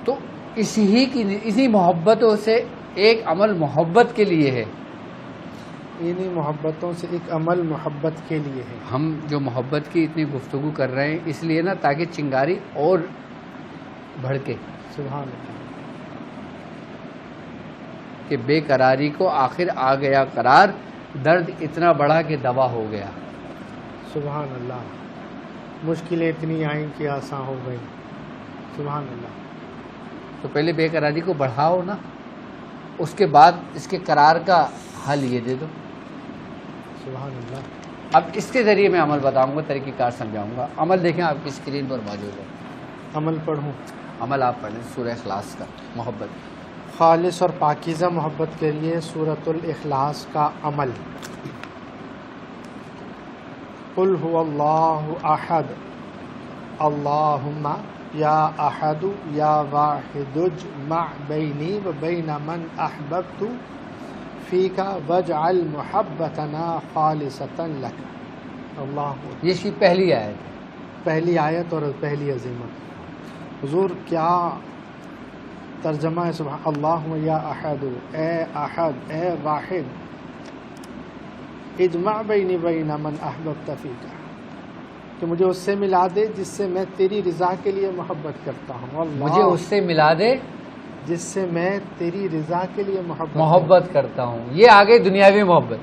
تو اسی محبتوں سے ایک عمل محبت کے لیے ہے، انہی محبتوں سے ایک عمل محبت کے لیے ہے۔ ہم جو محبت کی اتنی گفتگو کر رہے ہیں اس لیے نا تاکہ چنگاری اور بھڑکے سبحان اللہ، کہ بے قراری کو آخر آ گیا قرار، درد اتنا بڑا کہ دوا ہو گیا۔ سبحان اللہ، مشکلیں اتنی آئیں کہ آسان ہو گئی۔ سبحان اللہ۔ تو پہلے بے قراری کو بڑھاؤ نا، اس کے بعد اس کے قرار کا حل یہ دے دو۔ سبحان اللہ۔ اب اس کے ذریعے میں عمل بتاؤں گا، طریقہ کار سمجھاؤں گا۔ عمل دیکھیں آپ کی اسکرین پر موجود ہے، عمل پڑھوں؟ عمل آپ پڑھ لیں، سورہ اخلاص کا محبت۔ خالص اور پاکیزہ محبت کے لیے سورۃ الاخلاص کا عمل۔ قل هو اللہ احد اللہم یا احد یا واحد اجمع بینی و بین من احببت فیک واجعل محبتنا خالصتا لک۔ اللہ، یہ پہلی آیت ہے، پہلی آیت اور پہلی عظیمت۔ حضور کیا ترجمہ ہے! سبحان اللہم یا احد، اے احد، اے واحد، اجمع بینی بین من احببت فیک، کہ مجھے اس سے ملا دے جس سے میں تیری رضا کے لیے محبت کرتا ہوں۔ اللہ، مجھے اس سے ملا دے جس سے میں تیری رضا کے لیے محبت کرتا ہوں۔ یہ آگے دنیاوی محبت،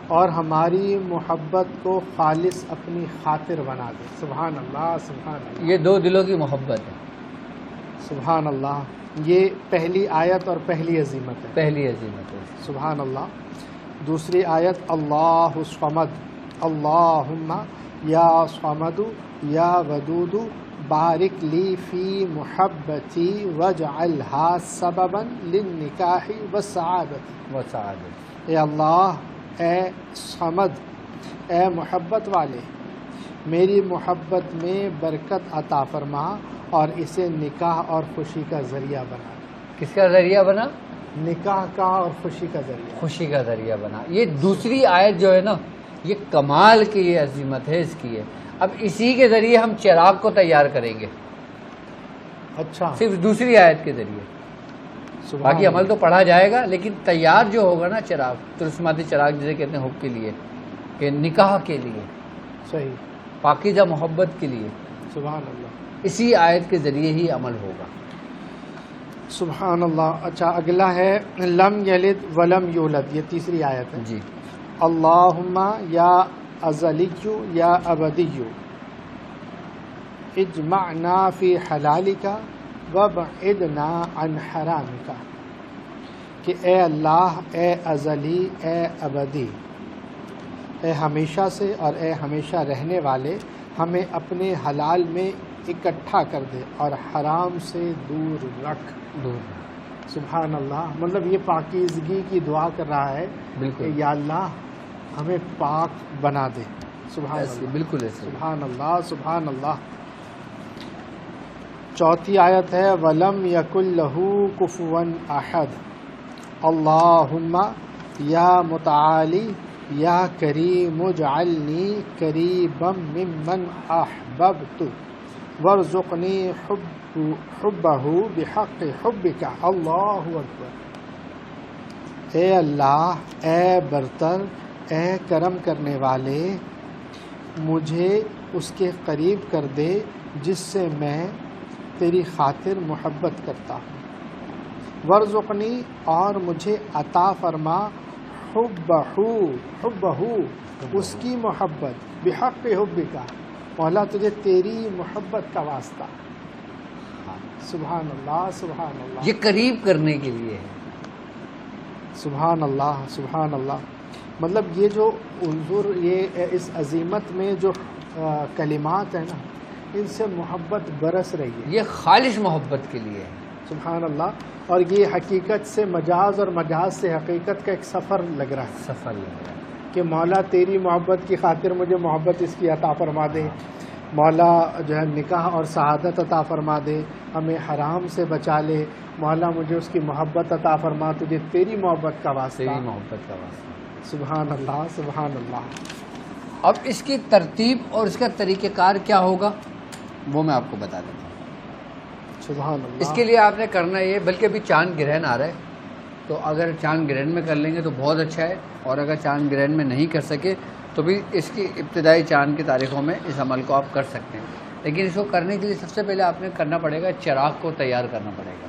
اور ہماری محبت کو خالص اپنی خاطر بنا دے۔ سبحان اللہ، سبحان اللہ، یہ دو دلوں کی محبت ہے۔ سبحان اللہ۔ یہ پہلی آیت اور پہلی عظیمت ہے، پہلی عظیمت ہے۔ سبحان اللہ۔ دوسری آیت اللہ الصمد، اللہم یا صمد یا ودود بارک لی فی محبتی واجعلھا سببا للنکاح والسعادت۔ وسعادت، اے اللہ، اے صمد، اے محبت والے، میری محبت میں برکت عطا فرما اور اسے نکاح اور خوشی کا ذریعہ بنا۔ کس کا ذریعہ بنا؟ نکاح کا اور خوشی کا ذریعہ، خوشی کا ذریعہ بنا۔ یہ دوسری آیت جو ہے نا، یہ کمال کی یہ عظمت ہے اس کی ہے۔ اب اسی کے ذریعے ہم چراغ کو تیار کریں گے، اچھا، صرف دوسری آیت کے ذریعے۔ سبحان باقی عمل اللہ۔ تو پڑھا جائے گا، لیکن تیار جو ہوگا نا چراغ، ترسماتی چراغ جسے کہتے ہیں حب کے لیے، کہ نکاح کے لیے، صحیح، پاکیزہ محبت کے لیے، سبحان اللہ، اسی آیت کے ذریعے ہی عمل ہوگا۔ سبحان اللہ۔ اچھا، اگلا ہے لم یلد ولم یولد، یہ تیسری آیت ہے۔ جی، اللہم یا ازلی یا ابدی اجمعنا فی حلالک وابعدنا عن حرامک، کہ اے اللہ، اے ازلی، اے ابدی، اے ہمیشہ سے اور اے ہمیشہ رہنے والے، ہمیں اپنے حلال میں اکٹھا کر دے اور حرام سے دور رکھ۔ سبحان اللہ، مطلب یہ پاکیزگی کی دعا کر رہا ہے کہ بالکل، یا اللہ ہمیں پاک بنا دے۔ سبحان ایسے اللہ، بالکل ایسے۔ سبحان اللہ، سبحان اللہ۔ چوتھی آیت ہے وَلَمْ يَكُنْ لَهُ كُفُوًا أَحَدٌ اللہم یا متعالی یا کریم اجعلنی قریبا ممن احببت وارزقنی حبہ بحق حبک۔ اللہ اکبر۔ اے اللہ، اے برتر، اے کرم کرنے والے، مجھے اس کے قریب کر دے جس سے میں تیری خاطر محبت کرتا ہوں، وارزقنی، اور مجھے عطا فرما حبہ، اس کی محبت، بحق حبک، مولا تجھے تیری محبت کا واسطہ۔ سبحان اللہ، سبحان اللہ، یہ قریب کرنے کے لیے ہے۔ سبحان اللہ، سبحان اللہ۔ مطلب یہ جو حضور یہ اس عظیمت میں جو کلمات ہیں نا، ان سے محبت برس رہی ہے، یہ خالص محبت کے لیے ہے۔ سبحان اللہ۔ اور یہ حقیقت سے مجاز اور مجاز سے حقیقت کا ایک سفر لگ رہا ہے سفر لگ رہا ہے کہ مولا تیری محبت کی خاطر مجھے محبت اس کی عطا فرما دے، مولا جو ہے نکاح اور سعادت عطا فرما دے، ہمیں حرام سے بچا لے، مولا مجھے اس کی محبت عطا فرما، تجھے تیری محبت کا واسطہ۔ تیری محبت کا واسطہ۔ سبحان اللہ، سبحان اللہ۔ اب اس کی ترتیب اور اس کا طریقہ کار کیا ہوگا وہ میں آپ کو بتا دیتا ہوں۔ سبحان اللہ. اس کے لیے آپ نے کرنا یہ، بلکہ ابھی چاند گرہن آ رہا ہے، تو اگر چاند گرہن میں کر لیں گے تو بہت اچھا ہے، اور اگر چاند گرہن میں نہیں کر سکے تو بھی اس کی ابتدائی چاند کی تاریخوں میں اس عمل کو آپ کر سکتے ہیں. لیکن اس کو کرنے کے لیے سب سے پہلے آپ نے کرنا پڑے گا، چراغ کو تیار کرنا پڑے گا.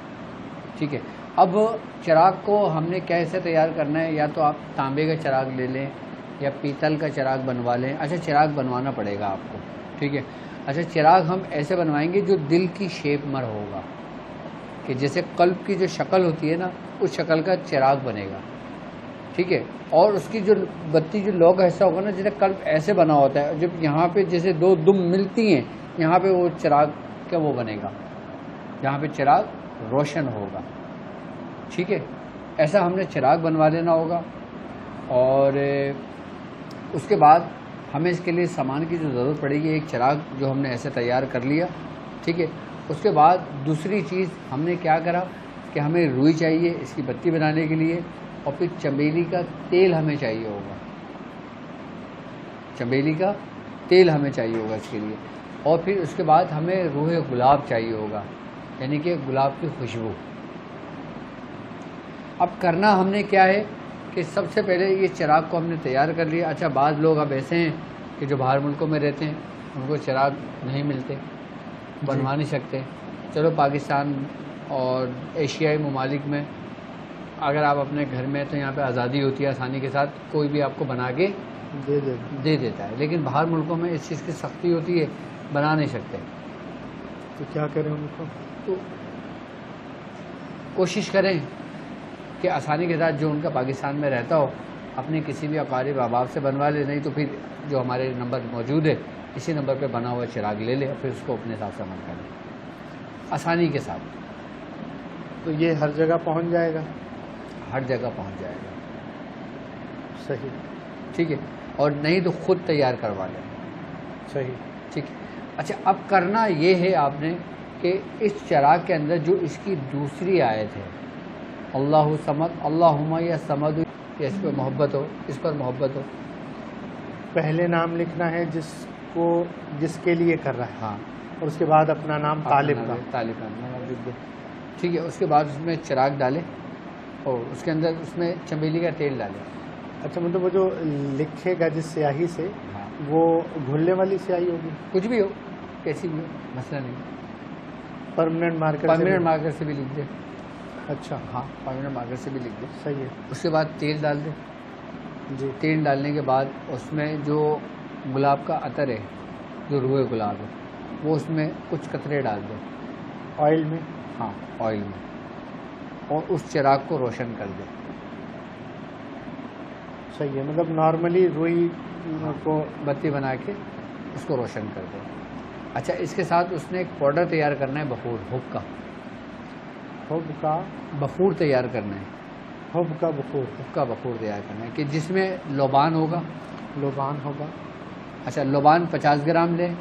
ٹھیک ہے. اب چراغ کو ہم نے کیسے تیار کرنا ہے؟ یا تو آپ تانبے کا چراغ لے لیں یا پیتل کا چراغ بنوا لیں. اچھا چراغ بنوانا پڑے گا آپ کو. ٹھیک ہے. اچھا چراغ ہم ایسے بنوائیں گے جو دل کی شیپ میں ہوگا، کہ جیسے قلب کی جو شکل ہوتی ہے نا، اس شکل کا چراغ بنے گا. ٹھیک ہے. اور اس کی جو بتی جو لوگ ایسا ہوگا نا، جیسے قلب ایسے بنا ہوتا ہے، جب یہاں پہ جیسے دو دم ملتی ہیں، یہاں پہ وہ چراغ کا وہ بنے گا، یہاں پہ چراغ روشن ہوگا. ٹھیک ہے. ایسا ہم نے چراغ بنوا لینا ہوگا. اور اس کے بعد ہمیں اس کے لیے سامان کی جو ضرورت پڑے گی، ایک چراغ جو ہم نے ایسے تیار کر لیا. ٹھیک ہے. اس کے بعد دوسری چیز ہم نے کیا کرا کہ ہمیں روئی چاہیے اس کی بتی بنانے کے لیے، اور پھر چمیلی کا تیل ہمیں چاہیے ہوگا. چمیلی کا تیل ہمیں چاہیے ہوگا اس کے لیے. اور پھر اس کے بعد ہمیں روح گلاب چاہیے ہوگا، یعنی کہ گلاب کی خوشبو. اب کرنا ہم نے کیا ہے کہ سب سے پہلے یہ چراغ کو ہم نے تیار کر لیا. اچھا بعض لوگ اب ایسے ہیں کہ جو باہر ملکوں میں رہتے ہیں، ان کو چراغ نہیں ملتے، بنوا نہیں سکتے. چلو پاکستان اور ایشیائی ممالک میں اگر آپ اپنے گھر میں، تو یہاں پہ آزادی ہوتی ہے، آسانی کے ساتھ کوئی بھی آپ کو بنا کے دے دیتا ہے. لیکن باہر ملکوں میں اس چیز کی سختی ہوتی ہے، بنا نہیں سکتے. تو کیا کریں ان کو؟ تو کوشش کریں کہ آسانی کے ساتھ جو ان کا پاکستان میں رہتا ہو، اپنے کسی بھی اقارب احباب سے بنوا لے. نہیں تو پھر جو ہمارے نمبر موجود ہے، اسی نمبر پہ بنا ہوا چراغ لے لے، اور پھر اس کو اپنے حساب سے عمل کریں آسانی کے ساتھ. تو یہ ہر جگہ پہنچ جائے گا؟ ہر جگہ پہنچ جائے گا. صحیح. ٹھیک ہے. اور نہیں تو خود تیار کروا لیں. صحیح. ٹھیک ہے. اچھا اب کرنا یہ ہے آپ نے کہ اس چراغ کے اندر جو اس کی دوسری آیت ہے، اللہ صمد، اللہم یا صمد، یا اس پہ محبت ہو، اس پر محبت ہو. پہلے نام لکھنا ہے جس کے لیے کر رہا ہے، ہاں. اور اس کے بعد اپنا نام طالب کا. ٹھیک ہے. اس کے بعد اس میں چراغ ڈالے، اور اس کے اندر اس میں چمیلی کا تیل ڈالے. اچھا مطلب وہ جو لکھے گا جس سیاہی سے، وہ گھلنے والی سیاہی ہوگی؟ کچھ بھی ہو، کیسی بھی ہو، مسئلہ نہیں. پرماننٹ مارکر سے بھی لکھ دے. اچھا ہاں پرماننٹ مارکر سے بھی لکھ دے. صحیح ہے. اس کے بعد تیل ڈال دے. جی. تیل ڈالنے کے بعد اس میں جو گلاب کا عطر ہے، جو روح گلاب ہے، وہ اس میں کچھ قطرے ڈال دے. آئل میں؟ ہاں آئل میں. اور اس چراغ کو روشن کر دے. صحیح ہے. مطلب نارملی روئی کو بتی بنا کے اس کو روشن کر دے. اچھا اس کے ساتھ اس نے ایک پاؤڈر تیار کرنا ہے، بخور، حب کا بخور تیار کرنا ہے. حب کا بخور تیار کرنا ہے، کہ جس میں لوبان ہوگا. اچھا لوبان 50 گرام لیں،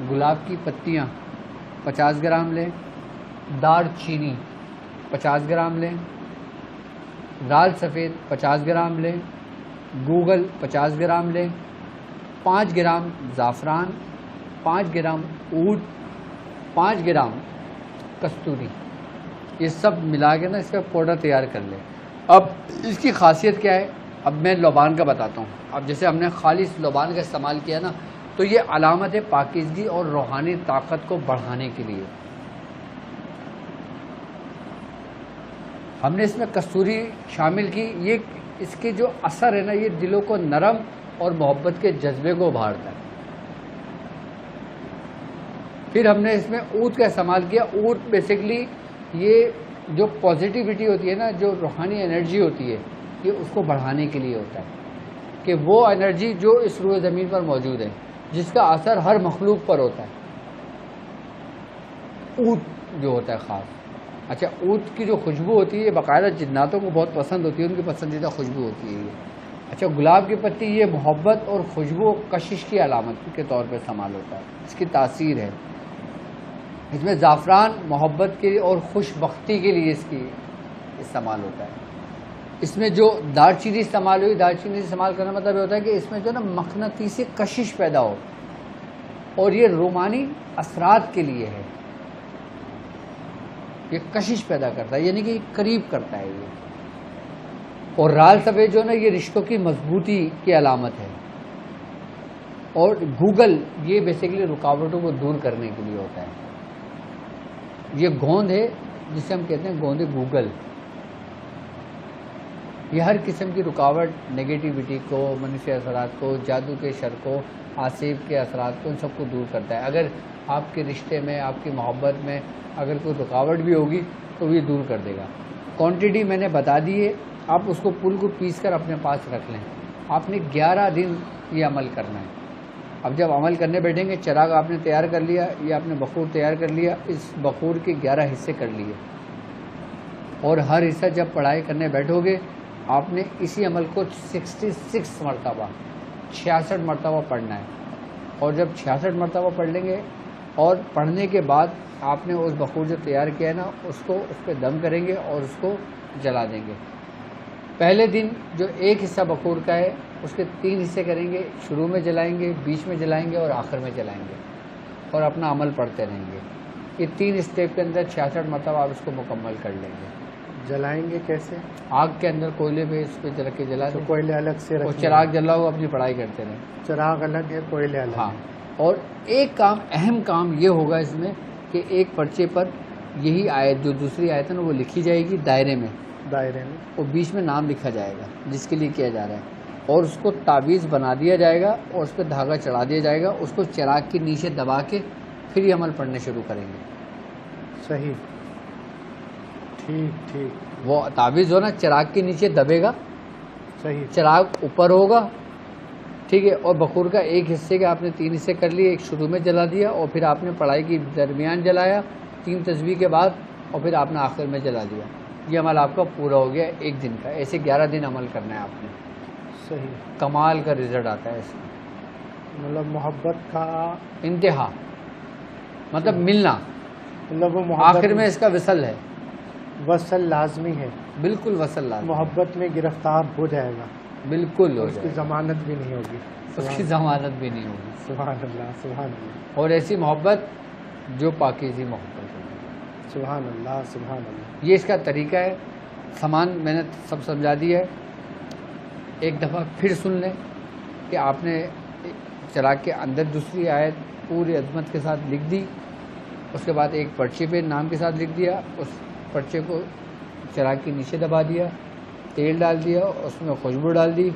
گلاب کی پتیاں 50 گرام لیں، دار چینی 50 گرام لیں، دال سفید 50 گرام لیں، گوگل 50 گرام لیں، 5 گرام زعفران، 5 گرام اود، 5 گرام کستوری. یہ سب ملا کے نا اس کا پاؤڈر تیار کر لیں. اب اس کی خاصیت کیا ہے؟ اب میں لوبان کا بتاتا ہوں. اب جیسے ہم نے خالص لوبان کا استعمال کیا نا، تو یہ علامت پاکیزگی اور روحانی طاقت کو بڑھانے کے لیے. ہم نے اس میں کستوری شامل کی. یہ اس کے جو اثر ہے نا، یہ دلوں کو نرم اور محبت کے جذبے کو ابھارتا ہے. پھر ہم نے اس میں اود کا استعمال کیا. اود بیسیکلی یہ جو پازیٹیوٹی ہوتی ہے نا، جو روحانی انرجی ہوتی ہے، یہ اس کو بڑھانے کے لیے ہوتا ہے، کہ وہ انرجی جو اس روئے زمین پر موجود ہے، جس کا اثر ہر مخلوق پر ہوتا ہے. اود جو ہوتا ہے خاص. اچھا اود کی جو خوشبو ہوتی ہے، یہ باقاعدہ جناتوں کو بہت پسند ہوتی ہے، ان کی پسندیدہ خوشبو ہوتی ہے یہ. اچھا گلاب کی پتی، یہ محبت اور خوشبو کشش کی علامت کے طور پہ استعمال ہوتا ہے، اس کی تاثیر ہے. اس میں زعفران محبت کے لیے اور خوش بختی کے لیے اس کی استعمال ہوتا ہے. اس میں جو دار چینی استعمال ہوئی، دار چینی استعمال کرنے کا مطلب یہ ہوتا ہے کہ اس میں جو نا مقناطیسی کشش پیدا ہو، اور یہ رومانی اثرات کے لیے ہے. یہ کشش پیدا کرتا ہے، یعنی کہ قریب کرتا ہے یہ. اور رال سفید جو ہے نا یہ رشتوں کی مضبوطی کی علامت ہے. اور گوگل یہ بیسیکلی رکاوٹوں کو دور کرنے کے لیے ہوتا ہے. یہ گوند ہے جسے ہم کہتے ہیں گوند گوگل. یہ ہر قسم کی رکاوٹ، نگیٹیوٹی کو، منفی اثرات کو، جادو کے شر کو، آسیب کے اثرات کو، ان سب کو دور کرتا ہے. اگر آپ کے رشتے میں، آپ کی محبت میں اگر کوئی رکاوٹ بھی ہوگی تو یہ دور کر دے گا. کوانٹٹی میں نے بتا دی ہے، آپ اس کو پل کو پیس کر اپنے پاس رکھ لیں. آپ نے 11 دن یہ عمل کرنا ہے. اب جب عمل کرنے بیٹھیں گے، چراغ آپ نے تیار کر لیا، یہ آپ نے بخور تیار کر لیا، اس بخور کے 11 حصے کر لیے، اور ہر حصہ جب پڑھائی کرنے بیٹھو گے آپ نے اسی عمل کو 66 مرتبہ 66 مرتبہ پڑھنا ہے. اور جب 66 مرتبہ پڑھ لیں گے اور پڑھنے کے بعد آپ نے اس بخور جو تیار کیا ہے نا اس پہ دم کریں گے اور اس کو جلا دیں گے. پہلے دن جو ایک حصہ بخور کا ہے اس کے 3 حصے کریں گے، شروع میں جلائیں گے، بیچ میں جلائیں گے اور آخر میں جلائیں گے، اور اپنا عمل پڑھتے رہیں گے. یہ 3 اسٹیپ کے اندر 66 مرتبہ آپ اس کو مکمل کر لیں گے. جلائیں گے کیسے؟ آگ کے اندر کوئلے پہ اس پہ رکھ کے جلا دیں. کوئلے الگ سے اور چراغ جلا ہو اپنی پڑھائی کرتے رہیں. چراغ الگ ہے، کوئلے الگ. ہاں. اور ایک کام، اہم کام یہ ہوگا اس میں کہ ایک پرچے پر یہی آیت جو دوسری آیت ہے نا وہ لکھی جائے گی دائرے میں، اور بیچ میں نام لکھا جائے گا جس کے لیے کیا جا رہا ہے، اور اس کو تعویذ بنا دیا جائے گا اور اس پہ دھاگا چڑھا دیا جائے گا. اس کو چراغ کے نیچے دبا کے پھر یہ عمل پڑھنے شروع کریں گے. صحیح، ٹھیک ٹھیک. وہ تعویذ جو نا چراغ کے نیچے دبے گا، صحیح. چراغ اوپر ہوگا، ٹھیک ہے. اور بخور کا ایک حصے کے آپ نے 3 حصے کر لیے، ایک شروع میں جلا دیا اور پھر آپ نے پڑھائی کی درمیان جلایا 3 تسبیح کے بعد، اور پھر آپ نے آخر میں جلا دیا. یہ عمل آپ کا پورا ہو گیا ایک دن کا. ایسے 11 دن عمل کرنا ہے آپ نے. صحیح. کمال کا رزلٹ آتا ہے اس میں. مطلب محبت کا انتہا، مطلب ملنا، مطلب وہ محبت آخر میں اس کا وصل ہے. وصل لازمی ہے، بالکل وصل لازمی. محبت میں گرفتار ہو جائے گا، بالکل ہو اس کی جائے گا. ضمانت بھی نہیں ہوگی. اس کی ضمانت بھی نہیں ہوگی. سبحان اللہ، سبحان اللہ. اور ایسی محبت جو پاکیزی محبت ہوگی. سبحان اللہ، سبحان اللہ. یہ اس کا طریقہ ہے. سامان میں نے سب سمجھا دیا ہے. ایک دفعہ پھر سن لیں کہ آپ نے چراغ کے اندر دوسری آیت پوری عظمت کے ساتھ لکھ دی، اس کے بعد ایک پرچے پہ نام کے ساتھ لکھ دیا، اس پرچے کو چراغ کے نیچے دبا دیا، تیل ڈال دیا، اس میں خوشبو ڈال دی،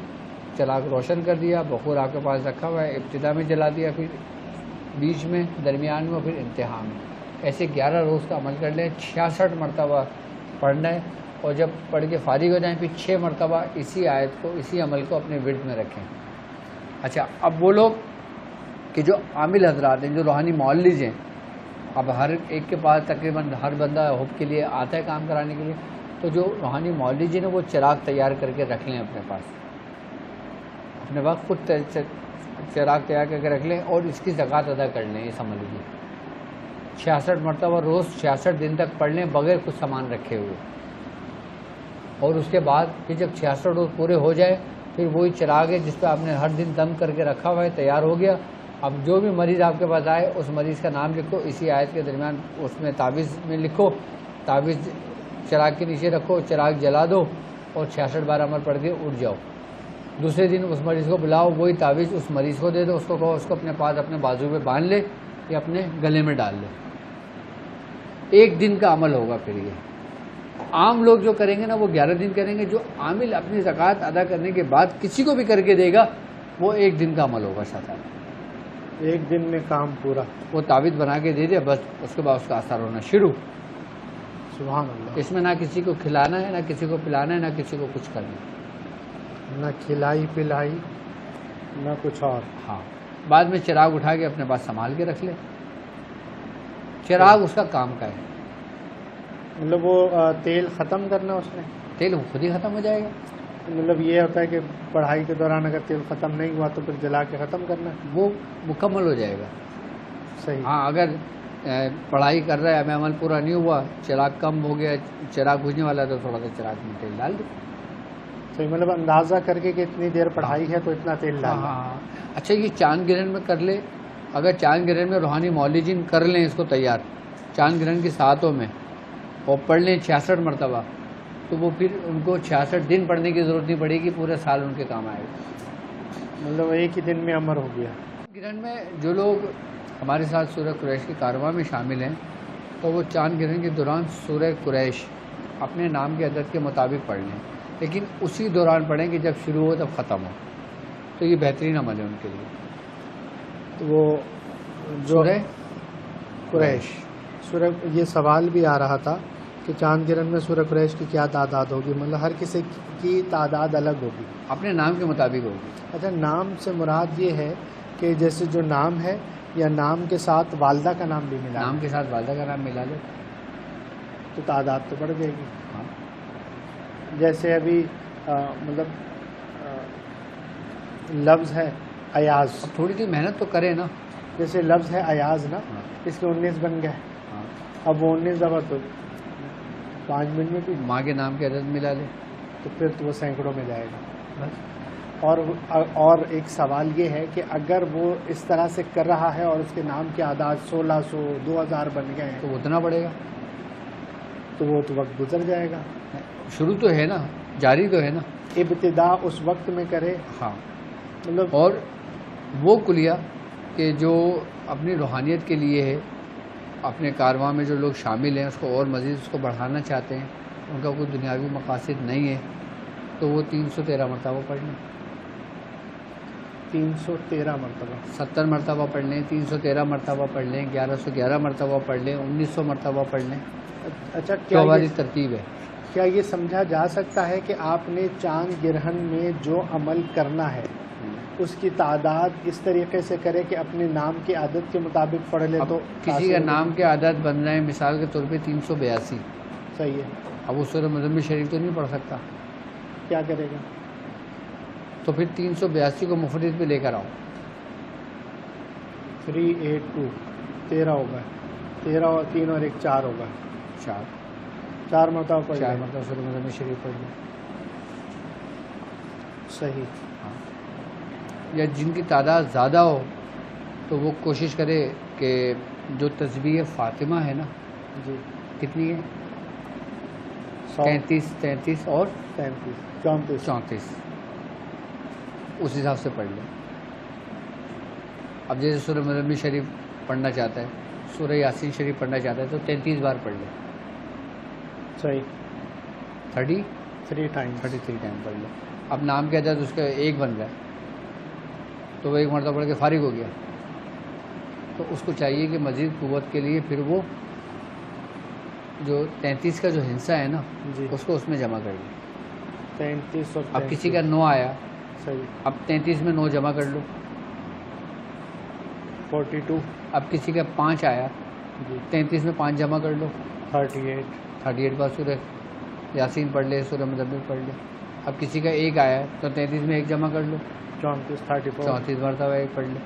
چراغ روشن کر دیا، بخور آپ کے پاس رکھا ہوا ہے، ابتدا میں جلا دیا، پھر بیچ میں، درمیان میں، پھر انتہا میں. ایسے 11 روز کا عمل کر لیں. 66 مرتبہ پڑھنا ہے، اور جب پڑھ کے فارغ ہو جائیں پھر 6 مرتبہ اسی آیت کو، اسی عمل کو اپنے ورد میں رکھیں. اچھا، اب وہ لوگ کہ جو عامل حضرات ہیں، جو روحانی معالج ہیں، اب ہر ایک کے پاس تقریباً ہر بندہ حب کے لیے آتا ہے کام کرانے کے لیے، تو جو روحانی معالج ہیں وہ چراغ تیار کر کے رکھ لیں اپنے پاس، اپنے وقت خود چراغ تیار کر کے رکھ لیں اور اس کی زکوٰۃ ادا کر لیں. یہ سمجھ لیجیے 66 مرتبہ روز 66 دن تک پڑھ لیں بغیر کچھ سامان رکھے ہوئے. اور اس کے بعد پھر جب 66 روز پورے ہو جائے پھر وہی چراغ ہے جس پہ آپ نے ہر دن دم کر کے رکھا ہوا ہے تیار ہو گیا. اب جو بھی مریض آپ کے پاس آئے اس مریض کا نام لکھو، اسی آیت کے درمیان اس میں تعویذ میں لکھو، تعویذ چراغ کے نیچے رکھو، چراغ جلا دو اور 66 بار عمل پڑھ کے اٹھ جاؤ. دوسرے دن اس مریض کو بلاؤ، وہی تعویذ اس مریض کو دے دو، اس کو کہو اس کو اپنے پاس اپنے بازو پہ باندھ لے یا اپنے گلے میں ڈال لے. ایک دن کا عمل ہوگا. پھر یہ عام لوگ جو کریں گے نا وہ 11 دن کریں گے. جو عامل اپنی زکوٰۃ ادا کرنے کے بعد کسی کو بھی کر کے دے گا وہ ایک دن کا عمل ہوگا. شاید ایک دن میں کام پورا. وہ تعویذ بنا کے دے دے بس، اس کے بعد اس کا اثر ہونا شروع. سبحان اللہ. اس میں نہ کسی کو کھلانا ہے، نہ کسی کو پلانا ہے، نہ کسی کو کچھ کرنا ہے، نہ کھلائی پلائی نہ کچھ اور. ہاں. بعد میں چراغ اٹھا کے اپنے پاس سنبھال کے رکھ لے. چراغ اس کا کام کا ہے. مطلب وہ تیل ختم کرنا، اس میں تیل خود ہی ختم ہو جائے گا. مطلب یہ ہوتا ہے کہ پڑھائی کے دوران اگر تیل ختم نہیں ہوا تو پھر جلا کے ختم کرنا، وہ مکمل ہو جائے گا. صحیح. ہاں، اگر پڑھائی کر رہا ہے ہمیں عمل پورا نہیں ہوا، چراغ کم ہو گیا، چراغ بجھنے والا ہے تو تھوڑا سا چراغ میں تیل ڈال دے. صحیح. مطلب اندازہ کر کے کہ اتنی دیر پڑھائی ہے تو اتنا تیل ڈال. ہاں. اچھا، یہ چاند گرہن میں کر لے. اگر چاند گرہن میں روحانی معالجین کر لیں اس کو تیار چاند گرہن کی ساعتوں میں، اور پڑھ لیں 66 مرتبہ تو وہ پھر ان کو 66 دن پڑھنے کی ضرورت نہیں پڑے گی، پورے سال ان کے کام آئے گا، مطلب ایک ہی دن میں امر ہو گیا۔ گرہن میں جو لوگ ہمارے ساتھ سورہ قریش کے کارواں میں شامل ہیں تو وہ چاند گرہن کے دوران سورہ قریش اپنے نام کے عدد کے مطابق پڑھ لیں، لیکن اسی دوران پڑھیں کہ جب شروع ہو تب ختم ہو، تو یہ بہترین عمل ہے ان کے لیے۔ تو وہ جو سورہ قریش، سورہ، یہ سوال بھی آ رہا تھا کہ چاند گرہن میں سورہ قریش کی کیا تعداد ہوگی؟ مطلب ہر کسی کی تعداد الگ ہوگی، اپنے نام کے مطابق ہوگی۔ اچھا، نام سے مراد یہ ہے کہ جیسے جو نام ہے یا نام کے ساتھ والدہ کا نام بھی ملا، نام کے ساتھ والدہ کا نام ملا لے تو تعداد تو بڑھ جائے گی۔ ہاں، جیسے ابھی مطلب لفظ ہے ایاز، اب تھوڑی سی محنت تو کرے نا۔ جیسے لفظ ہے ایاز نا، ہاں، اس کے 19 بن گئے، ہاں، اب وہ 19 دفعہ تو 5 منٹ میں بھی، ماں کے نام کے عدد ملا لے تو پھر تو وہ سینکڑوں میں جائے گا۔ بس۔ اور ایک سوال یہ ہے کہ اگر وہ اس طرح سے کر رہا ہے اور اس کے نام کے اعداد 1600 2000 بن گئے ہیں تو اتنا پڑے گا، تو وہ تو وقت گزر جائے گا۔ شروع تو ہے نا، جاری تو ہے نا۔ ابتدا اس وقت میں کرے، ہاں، مطلب اور وہ کلیہ کہ جو اپنی روحانیت کے لیے ہے، اپنے کارواں میں جو لوگ شامل ہیں اس کو اور مزید اس کو بڑھانا چاہتے ہیں، ان کا کوئی دنیاوی مقاصد نہیں ہے، تو وہ 313 مرتبہ پڑھ لیں، 313 مرتبہ، 70 مرتبہ پڑھ لیں، 313 مرتبہ پڑھ لیں، 1111 مرتبہ پڑھ لیں، 1900 مرتبہ پڑھ لیں، اچھا جو ہماری ترتیب ہے۔ کیا یہ سمجھا جا سکتا ہے کہ آپ نے چاند گرہن میں جو عمل کرنا ہے اس کی تعداد اس طریقے سے کرے کہ اپنے نام کے عدد کے مطابق پڑھ لے؟ اب تو کسی کا نام کے عدد بن رہے ہیں مثال کے طور پہ 382، صحیح ہے، اب وہ سورہ مزمل شریف تو نہیں پڑھ سکتا، کیا کرے گا؟ تو پھر 382 کو مفرد پہ لے کر آؤ، 382 13 ہوگا، 13 اور 3 اور 1 4 ہوگا، 4 مرتبہ پڑھ 4 لیں۔ مرتبہ سورہ مزمل شریف پڑھ لیں۔ صحیح، یا جن کی تعداد زیادہ ہو تو وہ کوشش کرے کہ جو تسبیح فاطمہ ہے نا، جی، کتنی ہے؟ 100 33 اور 33 34، اس حساب سے پڑھ لیں۔ اب جیسے سورہ مزمل شریف پڑھنا چاہتا ہے، سورہ یاسین شریف پڑھنا چاہتا ہے تو 33 بار پڑھ لیں، صحیح، 33 ٹائمز، ٹائم پڑھ لیں۔ اب نام کے عدد اس کا 1 بن رہا ہے تو وہ 1 مرتبہ پڑھ کے فارغ ہو گیا، تو اس کو چاہیے کہ مزید قوت کے لیے پھر وہ جو 33 کا جو حصہ ہے نا جی، اس کو اس میں جمع کر لیں۔ 33 اور اب کسی کا 9 آیا، صحیح، اب 33 میں 9 جمع کر لو۔ 42، اب کسی کا 5 آیا، جی، 33 میں 5 جمع کر لو، 38، بار سورہ یاسین پڑھ لے، سورہ مزمل پڑھ لے۔ اب کسی کا 1 آیا تو 33 میں 1 جمع کر لو، 34، 34، 34 مرتبہ 1 پڑھ لے۔